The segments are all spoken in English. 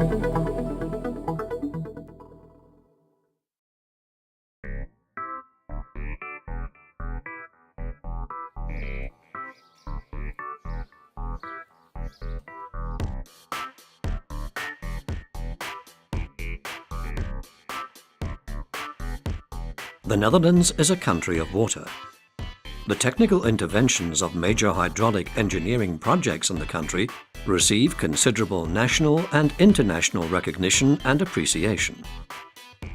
The Netherlands is a country of water. The technical interventions of major hydraulic engineering projects in the country receive considerable national and international recognition and appreciation.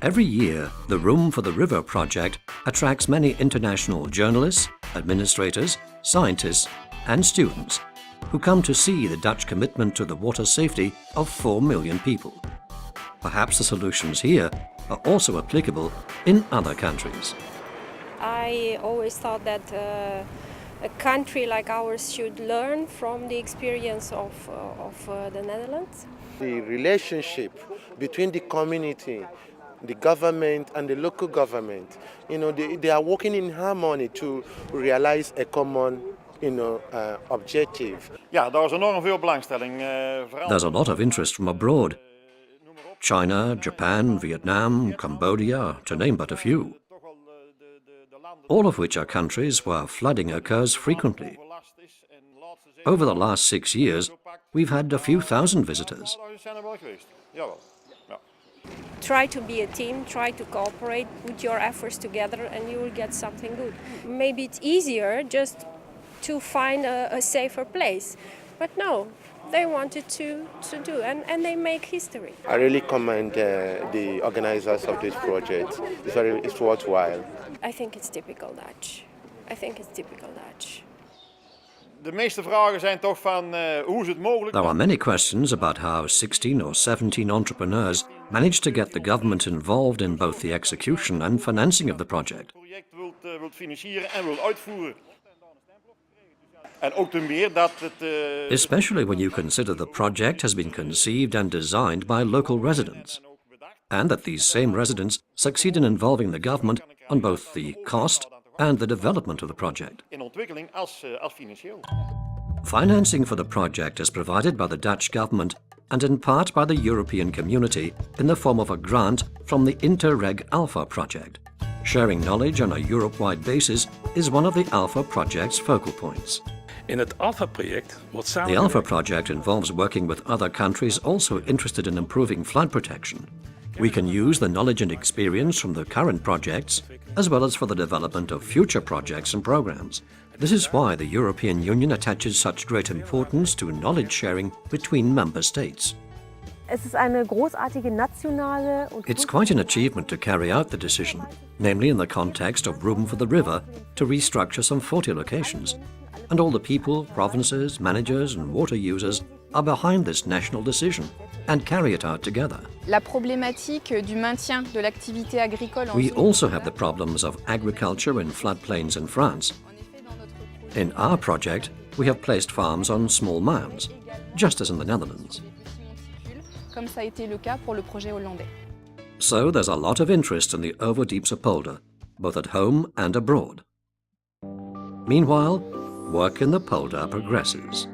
Every year, the Room for the River project attracts many international journalists, administrators, scientists, and students who come to see the Dutch commitment to the water safety of 4 million people. Perhaps the solutions here are also applicable in other countries. I always thought that a country like ours should learn from the experience of the Netherlands. The relationship between the community, the government and the local government, they are working in harmony to realize a common objective. Ja, daar is enorm veel belangstelling. There's a lot of interest from abroad. China, Japan, Vietnam, Cambodia, to name but a few. All of which are countries where flooding occurs frequently. Over the last 6 years, we've had a few thousand visitors. Try to be a team, try to cooperate, put your efforts together and you will get something good. Maybe it's easier just to find a safer place, but no. They wanted to do, and they make history. I really commend the organizers of this project. It's worthwhile. I think it's typical Dutch. De meeste vragen zijn toch van hoe is het mogelijk? There are many questions about how 16 or 17 entrepreneurs managed to get the government involved in both the execution and financing of the project. Het project wilt financieren en wilt uitvoeren. En ook ten meer dat het Especially when you consider the project has been conceived and designed by local residents, and that these same residents succeed in involving the government on both the cost and the development of the project. in ontwikkeling als financieel. Financing for the project is provided by the Dutch government and in part by the European community in the form of a grant from the Interreg Alpha project. Sharing knowledge on a Europe-wide basis is one of the Alpha project's focal points. In het Alpha-project wordt The samengewerkt. Alpha project involves working with other countries also interested in improving flood protection. We can use the knowledge and experience from the current projects, as well as for the development of future projects and programs. This is why the European Union attaches such great importance to knowledge sharing between member states. It's quite an achievement to carry out the decision, namely in the context of Room for the River, to restructure some 40 locations. And all the people, provinces, managers and water users are behind this national decision and carry it out together. La problématique du maintien de l'activité agricole en We zone also have the problems of agriculture in floodplains in France. In our project, we have placed farms on small mounds, just as in the Netherlands. comme ça a été le cas pour le projet hollandais. So there's a lot of interest in the Overdiepse Polder, both at home and abroad. Meanwhile, work in the polder progresses.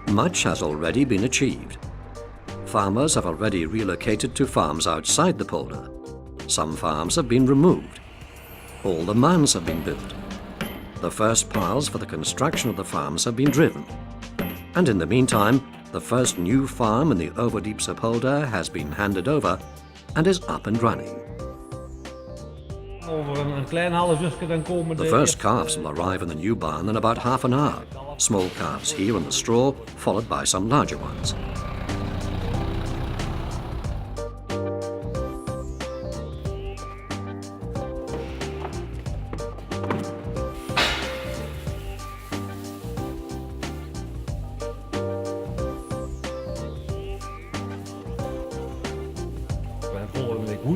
Much has already been achieved. Farmers have already relocated to farms outside the polder. Some farms have been removed. All the mounds have been built. The first piles for the construction of the farms have been driven. And in the meantime, the first new farm in the Overdiepse polder has been handed over and is up and running. The first calves will arrive in the new barn in about half an hour. Small calves here on the straw, followed by some larger ones.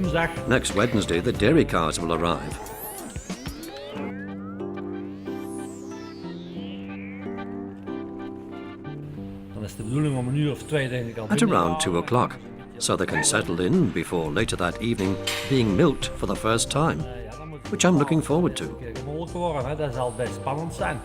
woensdag. Next Wednesday, the dairy cars will arrive. Dan is de bedoeling om 1:02 denk ik al At binnen te around halen. 2 o'clock, so they can settle in before later that evening being milked for the first time, Ja, dan moet which I'm looking forward to. een keer gemolken worden, hè. Dat zal best spannend zijn.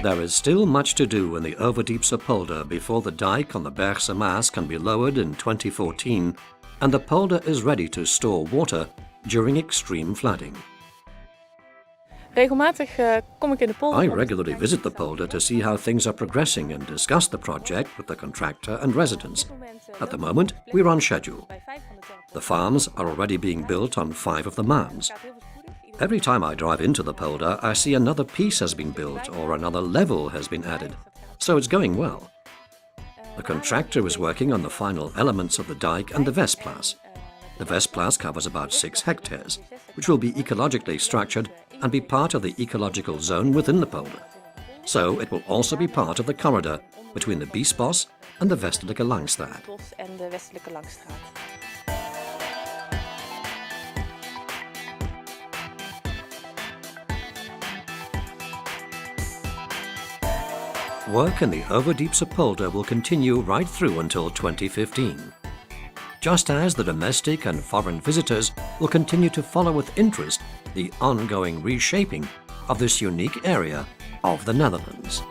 There is still much to do in the Overdiepse Polder before the dike on the Bergse Maas can be lowered in 2014 and the polder is ready to store water during extreme flooding. Regelmatig kom ik in de polder. I regularly visit the polder to see how things are progressing and discuss the project with the contractor and residents. At the moment, we're on schedule. The farms are already being built on 5 of the mounds. Every time I drive into the polder, I see another piece has been built or another level has been added. So it's going well. The contractor is working on the final elements of the dike and the Vestplas. The Vestplas covers about 6 hectares, which will be ecologically structured and be part of the ecological zone within the polder. So it will also be part of the corridor between the Biesbos and the Westelijke Langstraat. En de Westelijke Langstraat. Work in the Overdiepse polder will continue right through until 2015. Just as the domestic and foreign visitors will continue to follow with interest the ongoing reshaping of this unique area of the Netherlands.